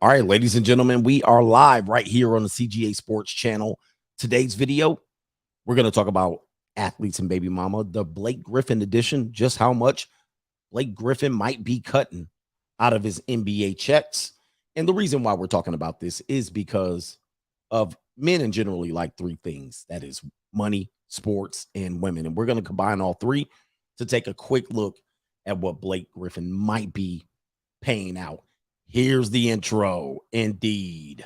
All right, ladies and gentlemen, we are live right here on the CGA Sports Channel. Today's video, we're going to talk about athletes and baby mama, the Blake Griffin edition, just how much Blake Griffin might be cutting out of his NBA checks. And the reason why we're talking about this is because of men and generally like three things. That is money, sports, and women. And we're going to combine all three to take a quick look at what Blake Griffin might be paying out. Here's the intro, indeed.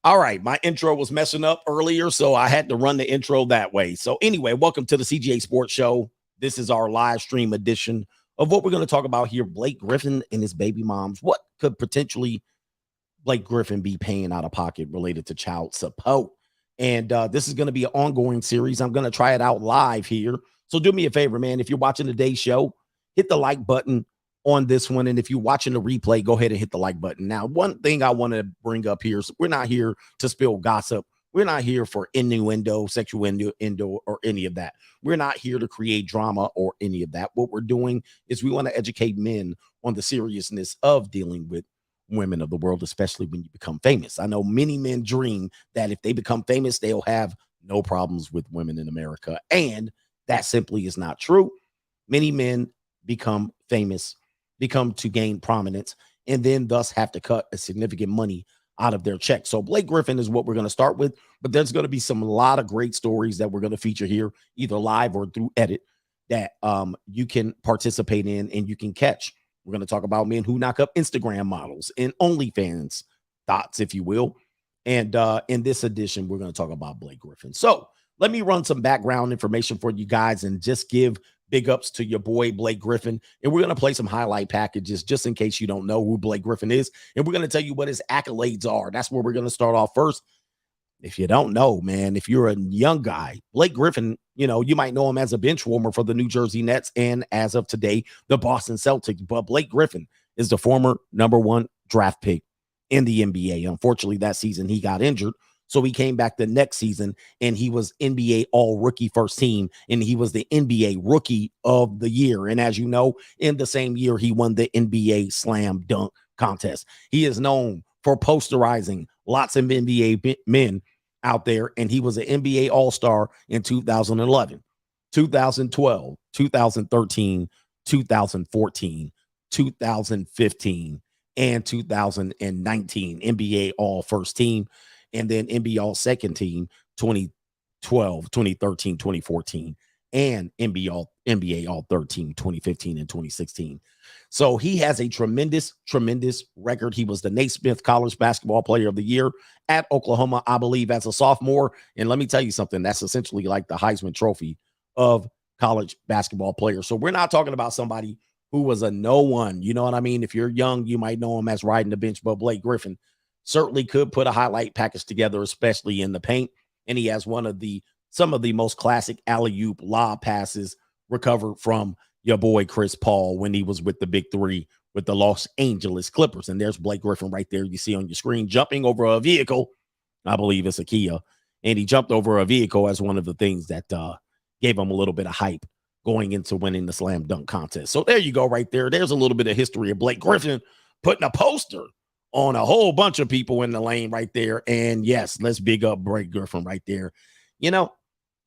All right, my intro was messing up earlier, so I had to run the intro that way. So anyway, welcome to the CGA Sports Show. This is our live stream edition of what we're going to talk about here, Blake Griffin and his baby moms. What could potentially Blake Griffin be paying out of pocket related to child support? And this is going to be an ongoing series. I'm going to try it out live here. So do me a favor, man. If you're watching today's show, hit the like button on this one. And if you're watching the replay, go ahead and hit the like button. Now, one thing I want to bring up here is we're not here to spill gossip. We're not here for innuendo, sexual innuendo, or any of that. We're not here to create drama or any of that. What we're doing is we want to educate men on the seriousness of dealing with women of the world, especially when you become famous. I know many men dream that if they become famous, they'll have no problems with women in America. And that simply is not true. Many men become famous, become to gain prominence, and then thus have to cut a significant money out of their check. So Blake Griffin is what we're going to start with, but there's going to be a lot of great stories that we're going to feature here, either live or through edit, that you can participate in and you can catch. We're going to talk about men who knock up Instagram models and OnlyFans thoughts, if you will. And in this edition, we're going to talk about Blake Griffin. So let me run some background information for you guys and just give big ups to your boy, Blake Griffin. And we're going to play some highlight packages just in case you don't know who Blake Griffin is. And we're going to tell you what his accolades are. That's where we're going to start off first. If you don't know, man, if you're a young guy, Blake Griffin, you might know him as a bench warmer for the New Jersey Nets and as of today, the Boston Celtics. But Blake Griffin is the former #1 draft pick in the NBA. Unfortunately, that season he got injured. So he came back the next season and he was NBA All-Rookie First Team, and he was the NBA Rookie of the Year. And as you know, in the same year, he won the NBA Slam Dunk Contest. He is known for posterizing lots of NBA men out there, and he was an NBA All-Star in 2011, 2012, 2013, 2014, 2015, and 2019 NBA All First Team, and then NBA All Second Team 2012, 2013, 2014, and NBA All Third Team 2015 and 2016. So he has a tremendous record. He was the Naismith College Basketball Player of the Year at Oklahoma, I believe, as a sophomore. And let me tell you something, that's essentially like the Heisman Trophy of college basketball players. So we're not talking about somebody who was a no one. You know what I mean? If you're young, you might know him as riding the bench, but Blake Griffin certainly could put a highlight package together, especially in the paint. And he has some of the most classic alley-oop lob passes recovered from your boy Chris Paul when he was with the Big Three with the Los Angeles Clippers. And there's Blake Griffin right there you see on your screen jumping over a vehicle. I believe it's a Kia. And he jumped over a vehicle as one of the things that gave him a little bit of hype going into winning the slam dunk contest. So there you go right there. There's a little bit of history of Blake Griffin putting a poster on a whole bunch of people in the lane right there. And yes, let's big up Blake Griffin right there.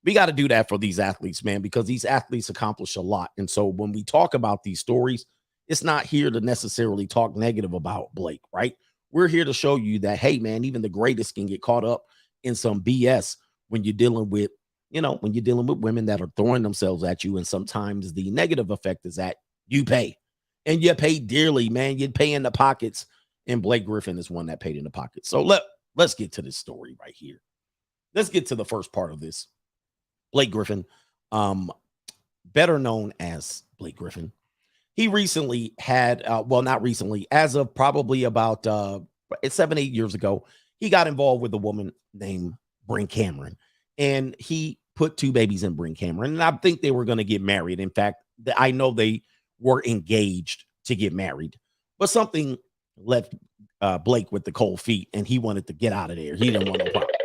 We got to do that for these athletes, man, because these athletes accomplish a lot. And so when we talk about these stories, it's not here to necessarily talk negative about Blake, right? We're here to show you that, hey, man, even the greatest can get caught up in some BS when you're dealing with, women that are throwing themselves at you. And sometimes the negative effect is that you pay, and you pay dearly, man. You pay in the pockets, and Blake Griffin is one that paid in the pockets. So let's get to this story right here. Let's get to the first part of this. Blake Griffin, better known as Blake Griffin, he recently had, not recently, as of probably about 7-8 years ago, he got involved with a woman named Brynn Cameron, and he put 2 babies in Brynn Cameron, and I think they were going to get married. In fact, I know they were engaged to get married, but something left Blake with the cold feet, and he wanted to get out of there. He didn't want no problem.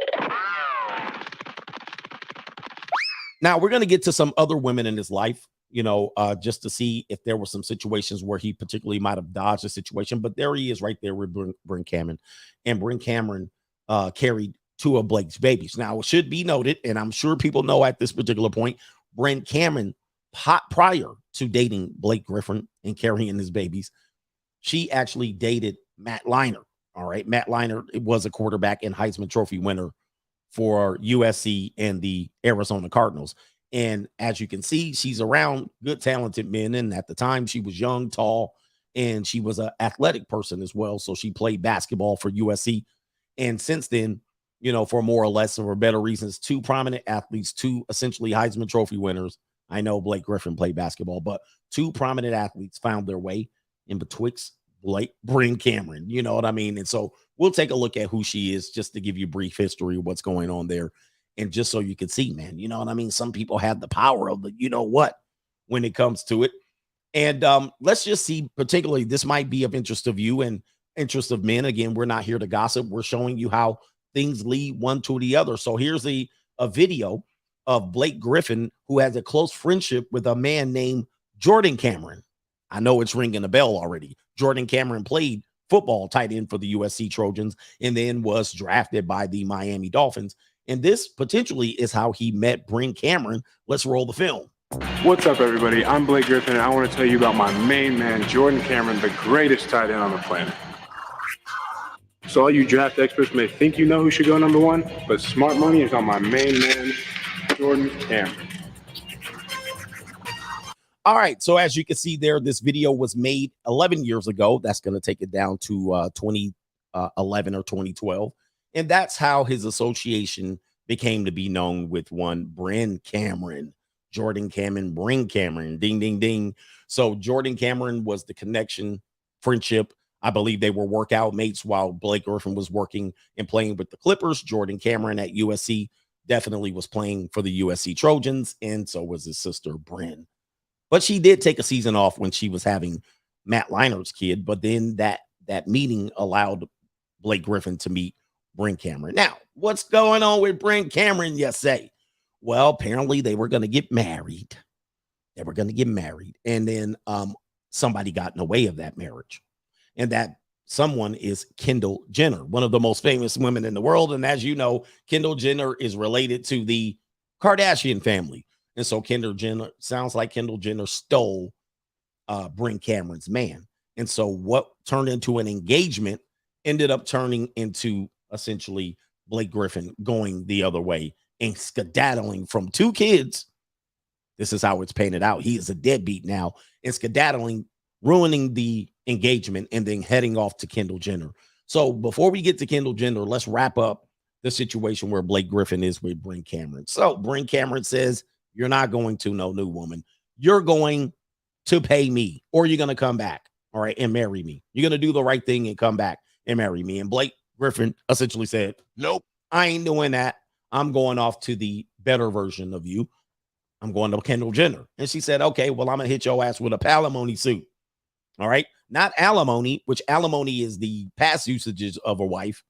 Now we're going to get to some other women in his life, just to see if there were some situations where he particularly might have dodged a situation. But there he is right there with Brynn Cameron. And Brynn Cameron carried two of Blake's babies. Now, it should be noted, and I'm sure people know at this particular point, Brynn Cameron, prior to dating Blake Griffin and carrying his babies, she actually dated Matt Leinart. All right. Matt Leinart was a quarterback and Heisman Trophy winner for USC and the Arizona Cardinals. And as you can see, she's around good, talented men. And at the time, she was young, tall, and she was an athletic person as well. So she played basketball for USC. And since then, for more or less or better reasons, two prominent athletes, two essentially Heisman Trophy winners. I know Blake Griffin played basketball, but two prominent athletes found their way in betwixt Brynn Cameron. You know what I mean? And so we'll take a look at who she is just to give you a brief history of what's going on there. And just so you can see, man, you know what I mean? Some people have the power of the, when it comes to it. And let's just see, particularly, this might be of interest of you and interest of men. Again, we're not here to gossip. We're showing you how things lead one to the other. So here's a video of Blake Griffin, who has a close friendship with a man named Jordan Cameron. I know it's ringing a bell already. Jordan Cameron played football tight end for the USC Trojans and then was drafted by the Miami Dolphins. And this potentially is how he met Brynn Cameron. Let's roll the film. What's up, everybody? I'm Blake Griffin, and I want to tell you about my main man, Jordan Cameron, the greatest tight end on the planet. So all you draft experts may think you know who should go number one, but smart money is on my main man, Jordan Cameron. All right. So as you can see there, this video was made 11 years ago. That's going to take it down to 2011 or 2012. And that's how his association became to be known with one Brynn Cameron. Jordan Cameron, Brynn Cameron, ding, ding, ding. So Jordan Cameron was the connection, friendship. I believe they were workout mates while Blake Griffin was working and playing with the Clippers. Jordan Cameron at USC definitely was playing for the USC Trojans, and so was his sister, Brynn. But she did take a season off when she was having Matt Leinart's kid, but then that meeting allowed Blake Griffin to meet Brynn Cameron. Now, what's going on with Brynn Cameron, you say? Well, apparently they were going to get married. And then somebody got in the way of that marriage. And that someone is Kendall Jenner, one of the most famous women in the world. And as you know, Kendall Jenner is related to the Kardashian family. And so sounds like Kendall Jenner stole Brynn Cameron's man. And so what turned into an engagement ended up turning into essentially Blake Griffin going the other way and skedaddling from two kids. This is how it's painted out. He is a deadbeat now and skedaddling, ruining the engagement and then heading off to Kendall Jenner. So before we get to Kendall Jenner, let's wrap up the situation where Blake Griffin is with Brynn Cameron. So Brynn Cameron says, you're not going to no new woman. You're going to pay me or you're going to come back. All right. And marry me. You're going to do the right thing and come back and marry me. And Blake Griffin essentially said, nope, I ain't doing that. I'm going off to the better version of you. I'm going to Kendall Jenner. And she said, okay, well, I'm going to hit your ass with a palimony suit. All right. Not alimony, which alimony is the past usages of a wife.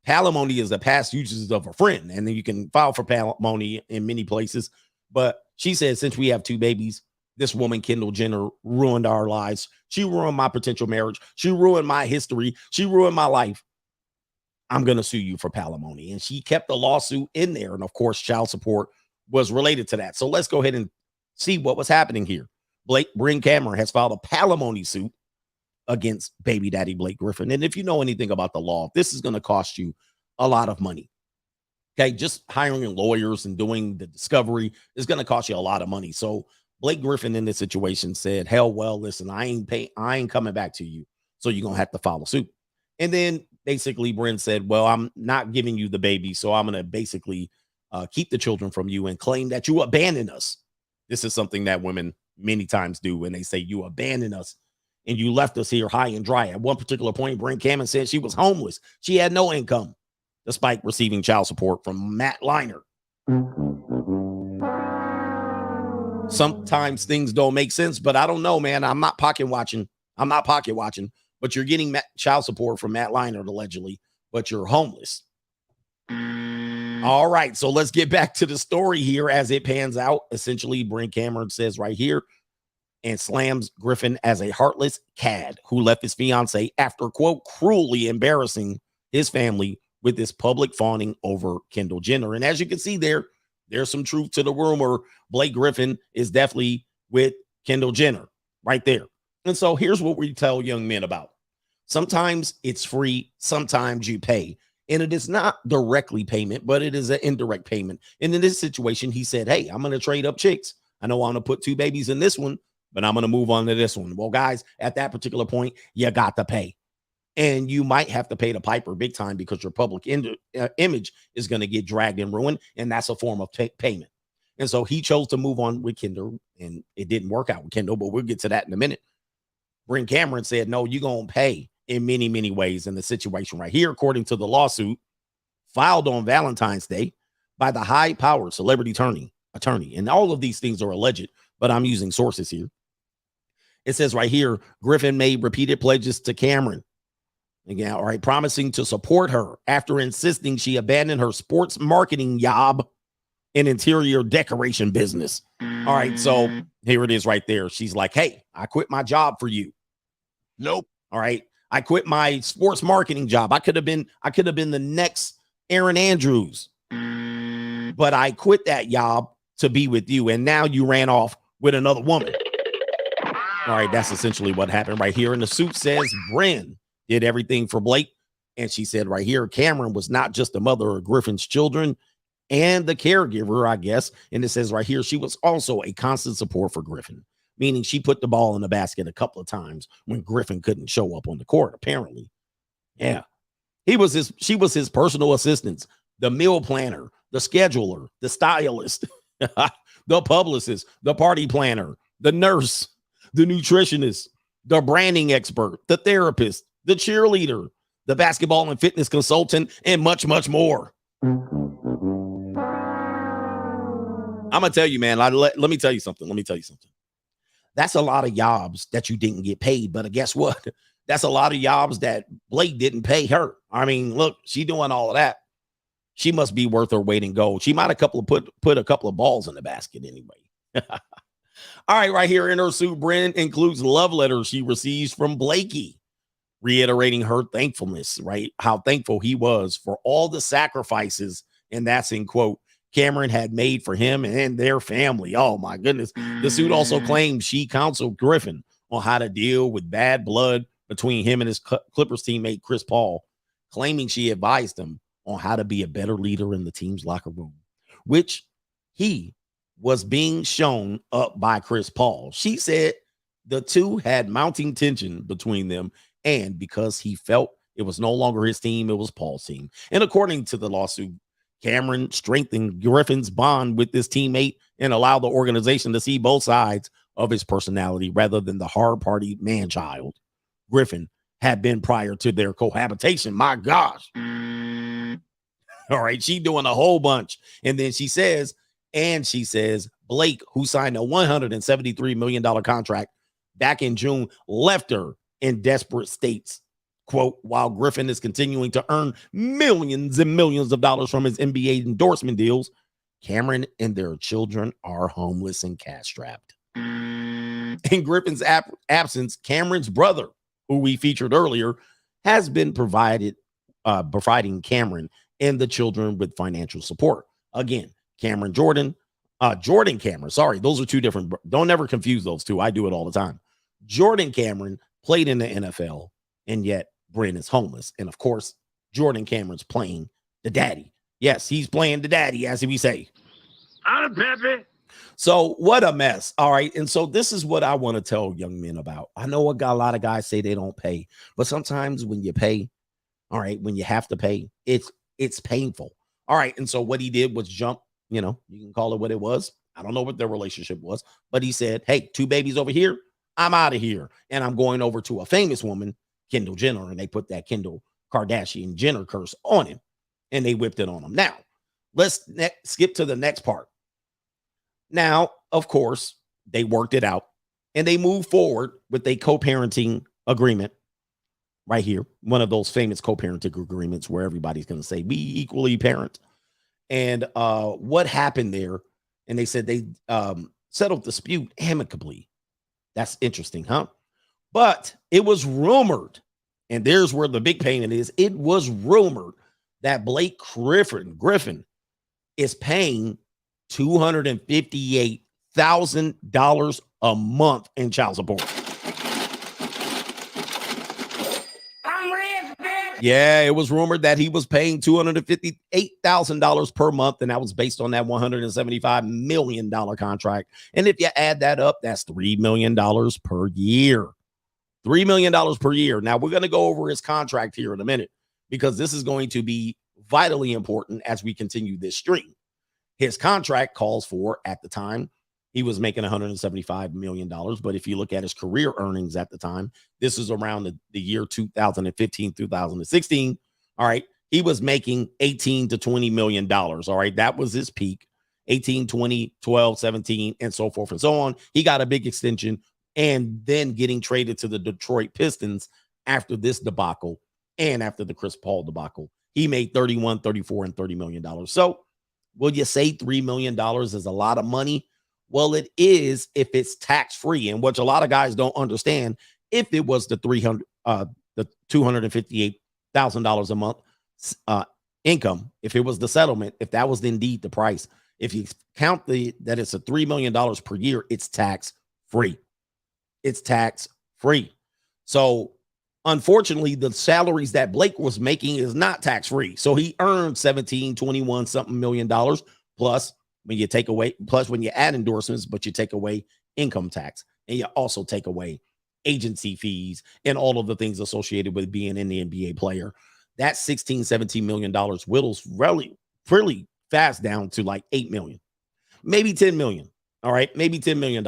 Palimony is the past usages of a friend. And then you can file for palimony in many places. But she said, since we have two babies, this woman, Kendall Jenner, ruined our lives. She ruined my potential marriage. She ruined my history. She ruined my life. I'm going to sue you for palimony. And she kept the lawsuit in there. And of course, child support was related to that. So let's go ahead and see what was happening here. Brynn Cameron has filed a palimony suit against baby daddy Blake Griffin. And if you know anything about the law, this is going to cost you a lot of money. Okay, just hiring lawyers and doing the discovery is going to cost you a lot of money. So Blake Griffin in this situation said, hell, well, listen, I ain't coming back to you. So you're going to have to file a suit. And then basically Brynn said, well, I'm not giving you the baby. So I'm going to basically keep the children from you and claim that you abandoned us. This is something that women many times do when they say you abandoned us and you left us here high and dry. At one particular point, Brynn Cameron said she was homeless. She had no income, despite receiving child support from Matt Leinart. Sometimes things don't make sense, but I don't know, man. I'm not pocket watching, but you're getting child support from Matt Leinart allegedly, but you're homeless. All right, so let's get back to the story here as it pans out. Essentially, Brynn Cameron says right here and slams Griffin as a heartless cad who left his fiance after, quote, cruelly embarrassing his family with this public fawning over Kendall Jenner. And as you can see there's some truth to the rumor. Blake Griffin is definitely with Kendall Jenner right there. And so here's what we tell young men about. Sometimes it's free, sometimes you pay. And it is not directly payment, but it is an indirect payment. And in this situation, he said, hey, I'm going to trade up chicks. I know I'm going to put 2 babies in this one, but I'm going to move on to this one. Well, guys, at that particular point, you got to pay. And you might have to pay the piper big time because your public image is going to get dragged and ruined. And that's a form of payment. And so he chose to move on with Kendall, and it didn't work out with Kendall, but we'll get to that in a minute. Brynn Cameron said, no, you're going to pay in many, many ways in the situation right here, according to the lawsuit filed on Valentine's Day by the high-powered celebrity attorney. And all of these things are alleged, but I'm using sources here. It says right here, Griffin made repeated pledges to Cameron. Again, all right, promising to support her after insisting she abandoned her sports marketing job and interior decoration business. All right, so here it is right there. She's like, hey, I quit my job for you. Nope. All right. I quit my sports marketing job. I could have been the next Aaron Andrews. But I quit that job to be with you. And now you ran off with another woman. All right, that's essentially what happened right here. And the suit says Brynn did everything for Blake. And she said right here, Cameron was not just the mother of Griffin's children and the caregiver, I guess. And it says right here, she was also a constant support for Griffin, meaning she put the ball in the basket a couple of times when Griffin couldn't show up on the court, apparently. Yeah. She was his personal assistant, the meal planner, the scheduler, the stylist, the publicist, the party planner, the nurse, the nutritionist, the branding expert, the therapist, the cheerleader, the basketball and fitness consultant, and much, much more. I'm going to tell you, man, let me tell you something. That's a lot of jobs that you didn't get paid. But guess what? That's a lot of jobs that Blake didn't pay her. I mean, look, she doing all of that. She must be worth her weight in gold. She might have put a couple of balls in the basket anyway. All right, here in her suit, Brynn includes love letters she receives from Blakey, reiterating her thankfulness, right? How thankful he was for all the sacrifices, and that's in quote, Cameron had made for him and their family. Oh, my goodness. The suit also claims she counseled Griffin on how to deal with bad blood between him and his Clippers teammate, Chris Paul, claiming she advised him on how to be a better leader in the team's locker room, which he was being shown up by Chris Paul. She said the two had mounting tension between them, and because he felt it was no longer his team, it was Paul's team. And according to the lawsuit, Cameron strengthened Griffin's bond with this teammate and allowed the organization to see both sides of his personality rather than the hard-party man-child Griffin had been prior to their cohabitation. My gosh. All right, she doing a whole bunch. And then she says, Blake, who signed a $173 million contract back in June, left her in desperate states. Quote, while Griffin is continuing to earn millions and millions of dollars from his NBA endorsement deals, Cameron and their children are homeless and cash-strapped. In Griffin's absence, Cameron's brother, who we featured earlier, has been providing Cameron and the children with financial support. Again, Jordan Cameron. Sorry, those are two different. Don't ever confuse those two. I do it all the time. Jordan Cameron played in the NFL, and yet Brynn is homeless. And of course, Jordan Cameron's playing the daddy. Yes, he's playing the daddy, as we say. I'm Pepe. So what a mess. All right. And so this is what I want to tell young men about. I know a lot of guys say they don't pay, but sometimes when you pay, all right, when you have to pay, it's painful. All right. And so what he did was jump, you can call it what it was. I don't know what their relationship was, but he said, hey, 2 babies over here. I'm out of here. And I'm going over to a famous woman, Kendall Jenner. And they put that Kendall Kardashian Jenner curse on him and they whipped it on him. Now, let's skip to the next part. Now, of course, they worked it out and they moved forward with a co-parenting agreement right here. One of those famous co-parenting agreements where everybody's going to say, we equally parent. And what happened there? And they said they settled dispute amicably. That's interesting, huh? But it was rumored, and there's where the big pain it is. It was rumored that Blake Griffin is paying $258,000 a month in child support. Yeah, it was rumored that he was paying $258,000 per month, and that was based on that $175 million contract. And if you add that up, that's $3 million per year. $3 million per year. Now, we're going to go over his contract here in a minute because this is going to be vitally important as we continue this stream. His contract calls for, at the time, he was making $175 million. But if you look at his career earnings at the time, this is around the year 2015, 2016. All right. He was making $18 to $20 million. All right. That was his peak. 18, 20, 12, 17, and so forth and so on. He got a big extension and then getting traded to the Detroit Pistons after this debacle and after the Chris Paul debacle. He made 31, 34, and $30 million. So will you say $3 million is a lot of money? Well, it is if it's tax-free, and which a lot of guys don't understand. If it was the $258,000 a month income, if it was the settlement, if that was indeed the price, if you count that it's a $3 million per year, it's tax-free. It's tax-free. So, unfortunately, the salaries that Blake was making is not tax-free. So he earned 17, 21 something million dollars plus. When you take away, plus when you add endorsements, but you take away income tax and you also take away agency fees and all of the things associated with being an NBA player, that $16-17 million whittles really fast down to like 8 million, maybe 10 million. All right, maybe $10 million,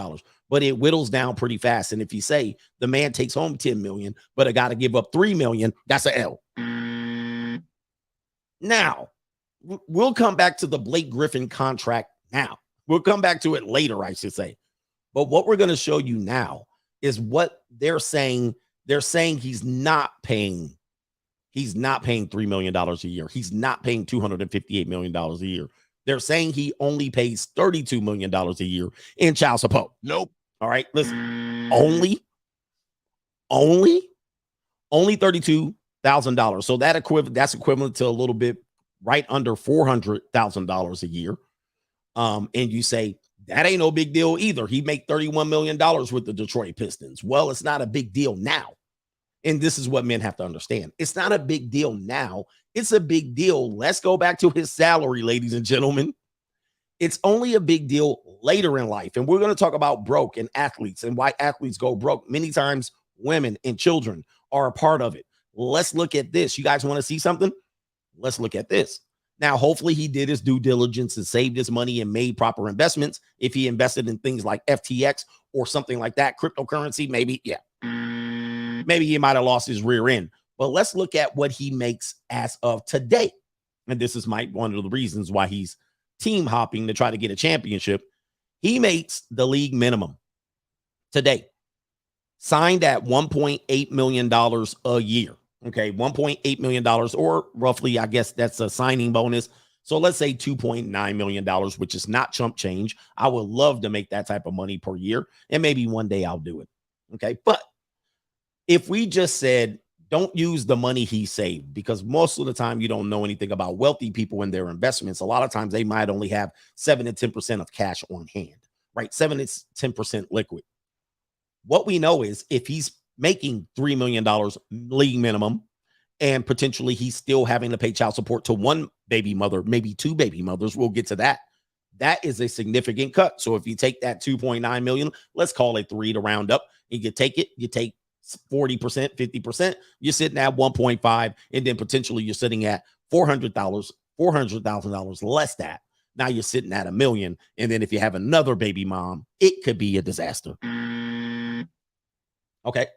but it whittles down pretty fast. And if you say the man takes home 10 million, but I got to give up 3 million, that's an L. Now, we'll come back to the Blake Griffin contract now. We'll come back to it later, I should say. But what we're going to show you now is what they're saying. They're saying he's not paying $3 million a year. He's not paying $258 million a year. They're saying he only pays $32 million a year in child support. Nope. All right, listen. Only $32,000. So that's equivalent to a little bit right under $400,000 a year. And you say, that ain't no big deal either. He made $31 million with the Detroit Pistons. Well, it's not a big deal now. And this is what men have to understand. It's not a big deal now. It's a big deal. Let's go back to his salary, ladies and gentlemen. It's only a big deal later in life. And we're going to talk about broke and athletes and why athletes go broke. Many times women and children are a part of it. Let's look at this. You guys want to see something? Let's look at this. Now, hopefully he did his due diligence and saved his money and made proper investments. If he invested in things like FTX or something like that, cryptocurrency, maybe, yeah. Maybe he might have lost his rear end. But let's look at what he makes as of today. And this is one of the reasons why he's team hopping to try to get a championship. He makes the league minimum today. Signed at $1.8 million a year. Okay, $1.8 million, or roughly, I guess that's a signing bonus. So let's say $2.9 million, which is not chump change. I would love to make that type of money per year, and maybe one day I'll do it. Okay, but if we just said, don't use the money he saved, because most of the time you don't know anything about wealthy people and their investments. A lot of times they might only have 7 to 10% of cash on hand, right? 7 to 10% liquid. What we know is if he's making $3 million league minimum, and potentially he's still having to pay child support to one baby mother, maybe 2 baby mothers. We'll get to that. That is a significant cut. So if you take that 2.9 million, let's call it 3 to round up, and you take 40%, 50%, you're sitting at 1.5, and then potentially you're sitting at $400,000 less that. Now you're sitting at $1 million. And then if you have another baby mom, it could be a disaster. Okay.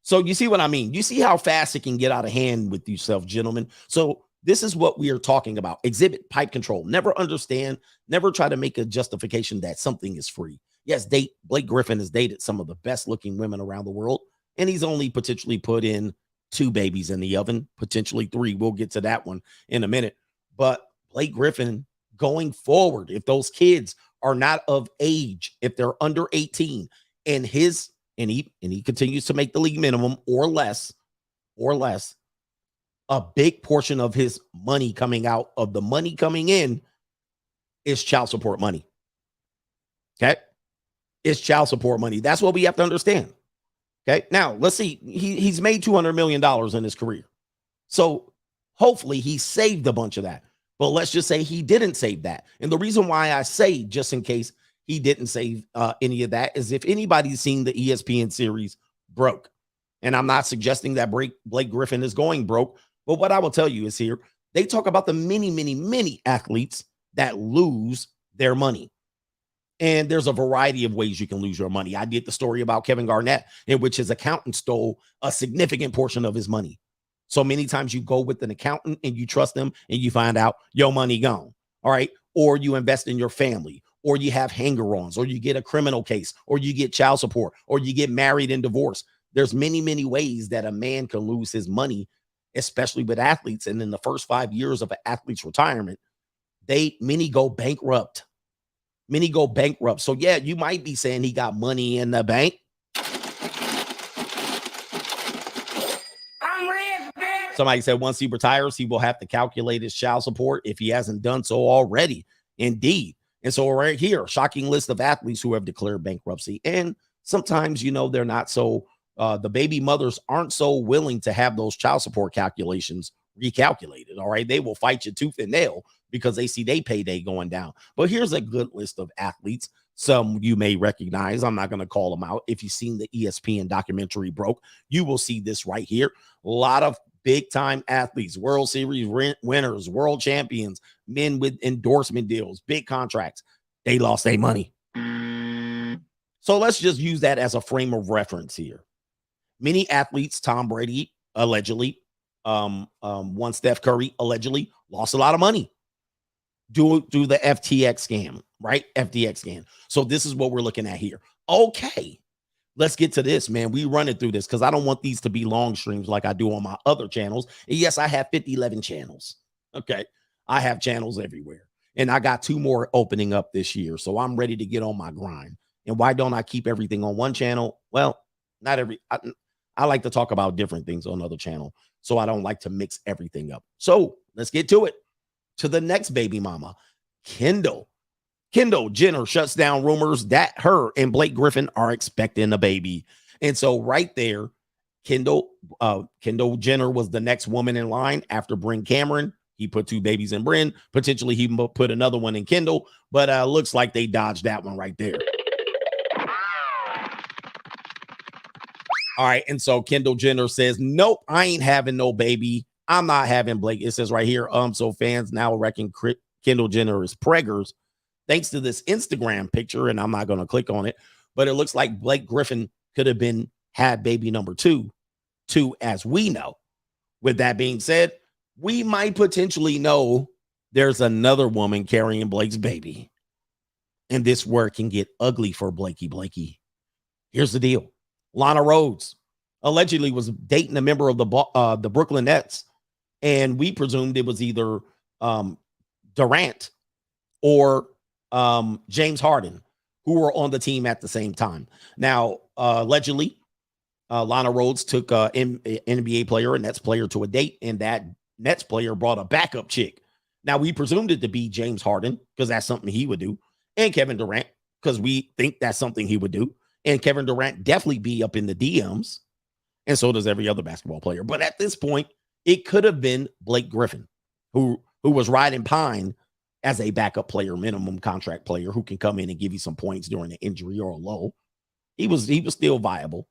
So you see what I mean? You see how fast it can get out of hand with yourself, gentlemen. So this is what we are talking about. Exhibit pipe control. Never understand, never try to make a justification that something is free. Yes, Blake Griffin has dated some of the best looking women around the world, and he's only potentially put in 2 babies in the oven, potentially 3. We'll get to that one in a minute. But Blake Griffin going forward, if those kids are not of age, if they're under 18 and he continues to make the league minimum or less, a big portion of his money coming out of the money coming in is child support money. Okay. It's child support money. That's what we have to understand. Okay. Now let's see. He's made $200 million in his career. So hopefully he saved a bunch of that. But let's just say he didn't save that. And the reason why I say just in case he didn't save any of that is if anybody's seen the ESPN series Broke. And I'm not suggesting that Blake Griffin is going broke. But what I will tell you is here, they talk about the many athletes that lose their money. And there's a variety of ways you can lose your money. I did the story about Kevin Garnett, in which his accountant stole a significant portion of his money. So many times you go with an accountant and you trust them and you find out your money gone. All right. Or you invest in your family, or you have hanger-ons, or you get a criminal case, or you get child support, or you get married and divorced. There's many ways that a man can lose his money, especially with athletes. And in the first 5 years of an athlete's retirement, many go bankrupt. So yeah, you might be saying he got money in the bank. Somebody said once he retires, he will have to calculate his child support if he hasn't done so already. Indeed. And so right here, shocking list of athletes who have declared bankruptcy. And sometimes, they're not so, the baby mothers aren't so willing to have those child support calculations recalculated. All right. They will fight you tooth and nail because they see their payday going down. But here's a good list of athletes. Some you may recognize. I'm not going to call them out. If you've seen the ESPN documentary Broke, you will see this right here. A lot of big time athletes, World Series winners, world champions, men with endorsement deals, big contracts. They lost their money. So let's just use that as a frame of reference here. Many athletes, Tom Brady, allegedly, one Steph Curry, allegedly lost a lot of money due to the FTX scam, right? FTX scam. So this is what we're looking at here. Okay. Let's get to this, man. We run it through this because I don't want these to be long streams like I do on my other channels. And yes, I have 11 channels. Okay. I have channels everywhere. And I got 2 more opening up this year. So I'm ready to get on my grind. And why don't I keep everything on one channel? Well, not every. I like to talk about different things on another channel. So I don't like to mix everything up. So let's get to it. To the next baby mama, Kendall Jenner shuts down rumors that her and Blake Griffin are expecting a baby. And so right there, Kendall Jenner was the next woman in line after Brynn Cameron. He put 2 babies in Brynn. Potentially he put another one in Kendall, but looks like they dodged that one right there. All right. And so Kendall Jenner says, nope, I ain't having no baby. I'm not having Blake. It says right here. So fans now reckon Kendall Jenner is preggers thanks to this Instagram picture. And I'm not going to click on it, but it looks like Blake Griffin could have had baby number two, as we know. With that being said, we might potentially know there's another woman carrying Blake's baby. And this where it can get ugly for Blakey. Here's the deal. Lana Rhoades allegedly was dating a member of the Brooklyn Nets. And we presumed it was either Durant or James Harden, who were on the team at the same time. Now, allegedly, Lana Rhoades took an NBA player, a Nets player, to a date, and that Nets player brought a backup chick. Now, we presumed it to be James Harden because that's something he would do, and Kevin Durant because we think that's something he would do. And Kevin Durant definitely be up in the DMs, and so does every other basketball player. But at this point, it could have been Blake Griffin, who was riding pine as a backup player, minimum contract player who can come in and give you some points during an injury or a lull. He was still viable.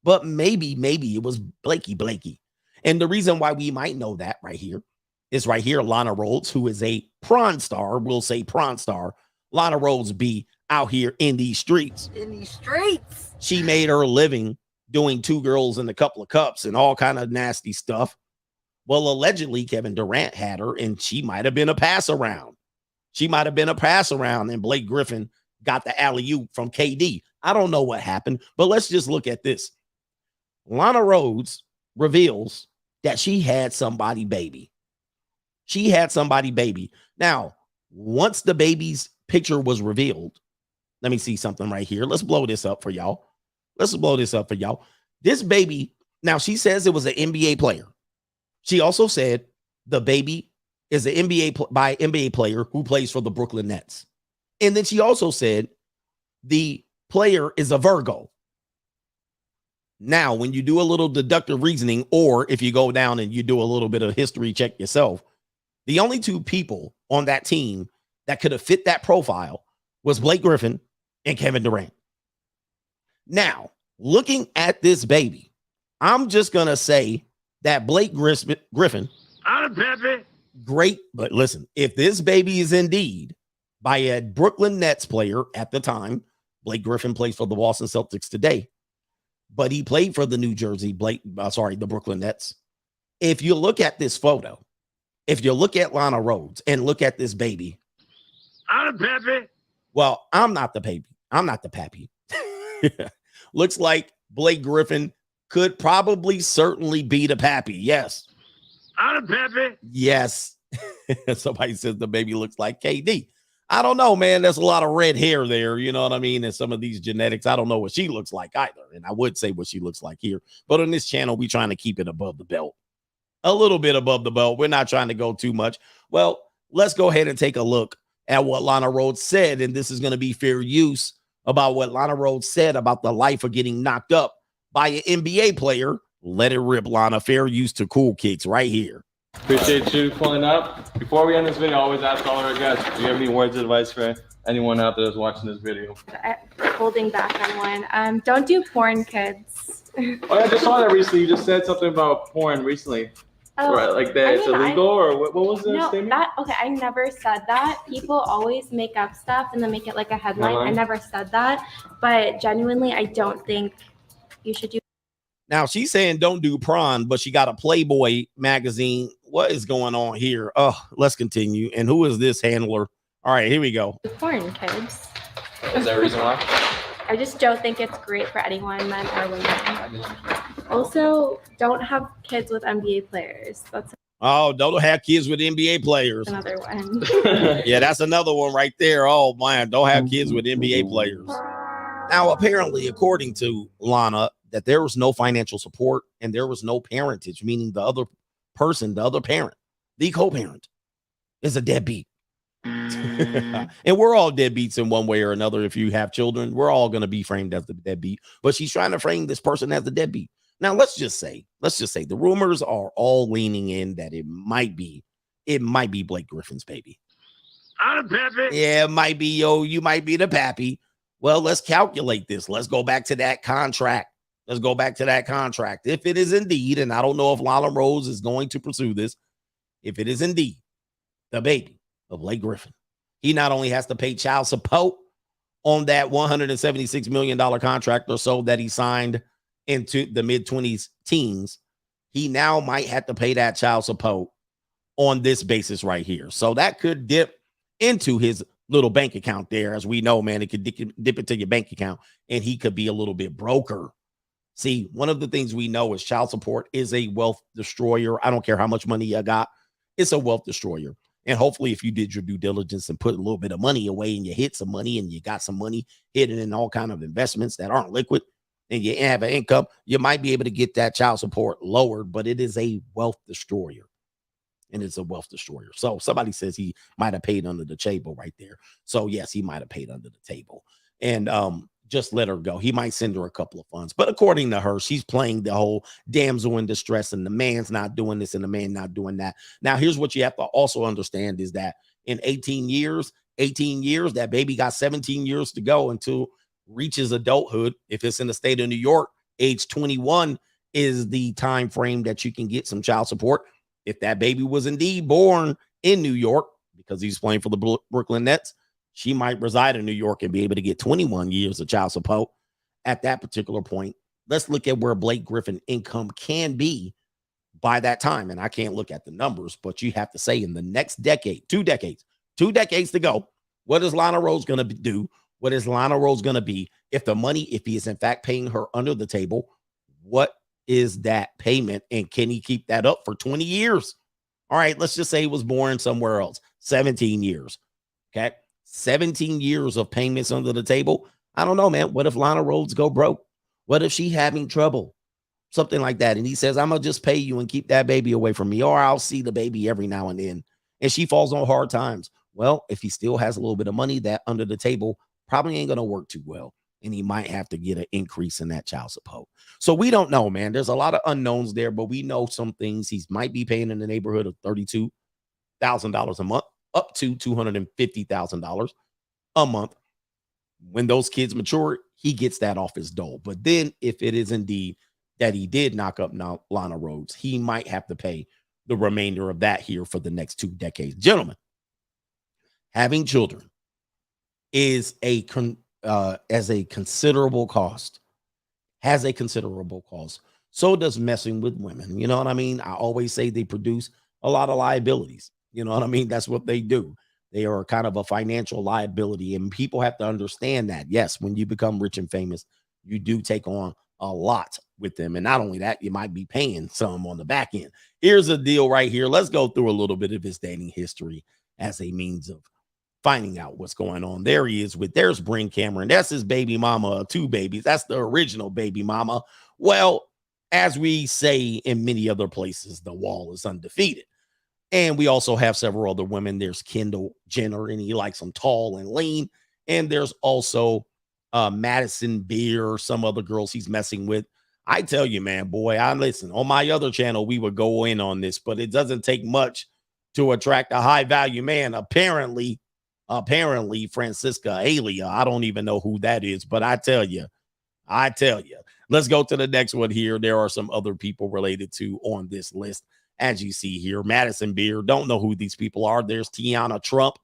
But maybe it was Blakey. And the reason why we might know that right here is right here, Lana Rhoades, who is a prawn star, we'll say prawn star. Lana Rhoades be out here in these streets. She made her living doing 2 girls and a couple of cups and all kind of nasty stuff. Well, allegedly, Kevin Durant had her, and she might have been a pass around. And Blake Griffin got the alley-oop from KD. I don't know what happened, but let's just look at this. Lana Rhoades reveals that she had somebody baby. Now, Once the baby's picture was revealed, let me see something right here. Let's blow this up for y'all. This baby, now she says it was an NBA player. She also said the baby is an NBA player who plays for the Brooklyn Nets. And then she also said the player is a Virgo. Now, when you do a little deductive reasoning, or if you go down and you do a little bit of history check yourself, the only two people on that team that could have fit that profile was Blake Griffin and Kevin Durant. Now, looking at this baby, I'm just going to say that Blake Griffin, great, but listen, if this baby is indeed by a Brooklyn Nets player at the time, Blake Griffin plays for the Boston Celtics today, but he played for the the Brooklyn Nets. If you look at this photo, if you look at Lana Rhoades and look at this baby, well, I'm not the baby. I'm not the pappy. Looks like Blake Griffin could probably certainly be the pappy. Yes. Yes. Somebody says the baby looks like KD. I don't know, man. There's a lot of red hair there. You know what I mean? And some of these genetics, I don't know what she looks like either. And I would say what she looks like here. But on this channel, we're trying to keep it above the belt. A little bit above the belt. We're not trying to go too much. Well, let's go ahead and take a look at what Lana Rhoades said. And this is going to be fair use about what Lana Rhoades said about the life of getting knocked up by an NBA player. Let it rip, Lana. Fair use to cool kicks right here. Appreciate you pulling up. Before we end this video, I always ask all our guests, do you have any words of advice for anyone out there that's watching this video? Holding back on one. Don't do porn, kids. Oh, yeah, I just saw that recently. You just said something about porn recently. Oh, right, like that it's illegal, or what was the statement? Okay, I never said that. People always make up stuff and then make it like a headline. I never said that. But genuinely, I don't think you should do. Now, she's saying don't do prawn, but she got a Playboy magazine. What is going on here? Oh, let's continue. And who is this handler? All right, here we go. Porn, kids. Is there a reason why? I just don't think it's great for anyone, men or women. Also, don't have kids with NBA players. That's don't have kids with NBA players. another one. Yeah, that's another one right there. Oh, man, don't have kids with NBA players. Now, apparently, according to Lana, that there was no financial support and there was no parentage, meaning the other person, the other parent, the co-parent is a deadbeat. And we're all deadbeats in one way or another. If you have children, we're all going to be framed as the deadbeat, but she's trying to frame this person as the deadbeat. Now, let's just say the rumors are all leaning in that it might be Blake Griffin's baby. I'm a pappy. Yeah, it might be, you might be the pappy. Well, let's calculate this. Let's go back to that contract. If it is indeed, and I don't know if Lana Rhoades is going to pursue this, if it is indeed the baby of Blake Griffin, he not only has to pay child support on that $176 million contract or so that he signed into the mid-20s teens, he now might have to pay that child support on this basis right here. So that could dip into his little bank account there. As we know, man, it could dip into your bank account and he could be a little bit broker. See, one of the things we know is child support is a wealth destroyer. I don't care how much money you got. It's a wealth destroyer. And hopefully if you did your due diligence and put a little bit of money away and you hit some money and you got some money hidden in all kinds of investments that aren't liquid and you have an income, you might be able to get that child support lowered, but it is a wealth destroyer. And it's a wealth destroyer. So somebody says he might have paid under the table right there. So yes, he might have paid under the table. And just let her go. He might send her a couple of funds. But according to her, she's playing the whole damsel in distress and the man's not doing this and the man not doing that. Now, here's what you have to also understand is that in 18 years, that baby got 17 years to go until reaches adulthood. If it's in the state of New York, age 21 is the time frame that you can get some child support. If that baby was indeed born in New York, because he's playing for the Brooklyn Nets, she might reside in New York and be able to get 21 years of child support at that particular point. Let's look at where Blake Griffin income can be by that time. And I can't look at the numbers, but you have to say in the next decade, 2 decades to go, what is Lana Rhoades going to do? What is Lana Rhoades going to be? If he is in fact paying her under the table, what is that payment? And can he keep that up for 20 years? All right, let's just say he was born somewhere else, 17 years. Okay. 17 years of payments under the table. I don't know, man. What if Lana Rhoades go broke? What if she having trouble? Something like that. And he says, I'm going to just pay you and keep that baby away from me, or I'll see the baby every now and then. And she falls on hard times. Well, if he still has a little bit of money, that under the table probably ain't going to work too well. And he might have to get an increase in that child support. So we don't know, man. There's a lot of unknowns there, but we know some things. He might be paying in the neighborhood of $32,000 a month, up to $250,000 a month. When those kids mature, he gets that off his dole. But then if it is indeed that he did knock up Lana Rhoades, he might have to pay the remainder of that here for the next 2 decades. Gentlemen, having children is as a considerable cost, has a considerable cost. So does messing with women. You know what I mean? I always say they produce a lot of liabilities. You know what I mean? That's what they do. They are kind of a financial liability, and people have to understand that. Yes, when you become rich and famous, you do take on a lot with them. And not only that, you might be paying some on the back end. Here's a deal right here. Let's go through a little bit of his dating history as a means of finding out what's going on. There he is there's Brynn Cameron. That's his baby mama, 2 babies. That's the original baby mama. Well, as we say in many other places, the wall is undefeated. And we also have several other women. There's Kendall Jenner, and he likes them tall and lean. And there's also Madison Beer, some other girls he's messing with. I tell you, man, boy, I listen. On my other channel, we would go in on this, but it doesn't take much to attract a high-value man. Apparently, Francisca Alia, I don't even know who that is, but I tell you. Let's go to the next one here. There are some other people related to on this list. As you see here, Madison Beer, don't know who these people are. There's Tiana Trump,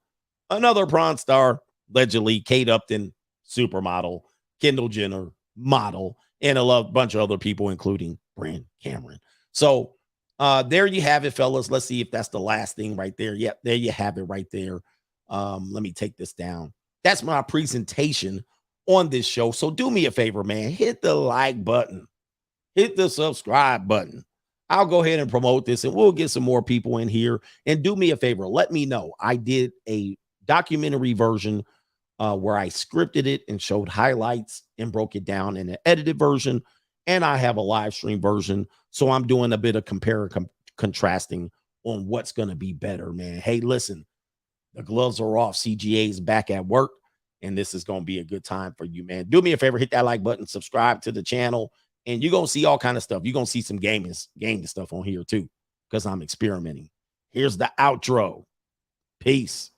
another prawn star, allegedly, Kate Upton, supermodel, Kendall Jenner, model, and a bunch of other people, including Brynn Cameron. So there you have it, fellas. Let's see if that's the last thing right there. Yep, there you have it right there. Let me take this down. That's my presentation on this show. So do me a favor, man. Hit the like button. Hit the subscribe button. I'll go ahead and promote this, and we'll get some more people in here. And do me a favor. Let me know. I did a documentary version where I scripted it and showed highlights and broke it down in an edited version. And I have a live stream version. So I'm doing a bit of contrasting on what's going to be better, man. Hey, listen, the gloves are off. CGA is back at work, and this is going to be a good time for you, man. Do me a favor. Hit that like button. Subscribe to the channel. And you're going to see all kind of stuff. You're going to see some gaming stuff on here too, because I'm experimenting. Here's the outro. Peace.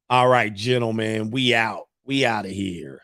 All right, gentlemen, we out. We out of here.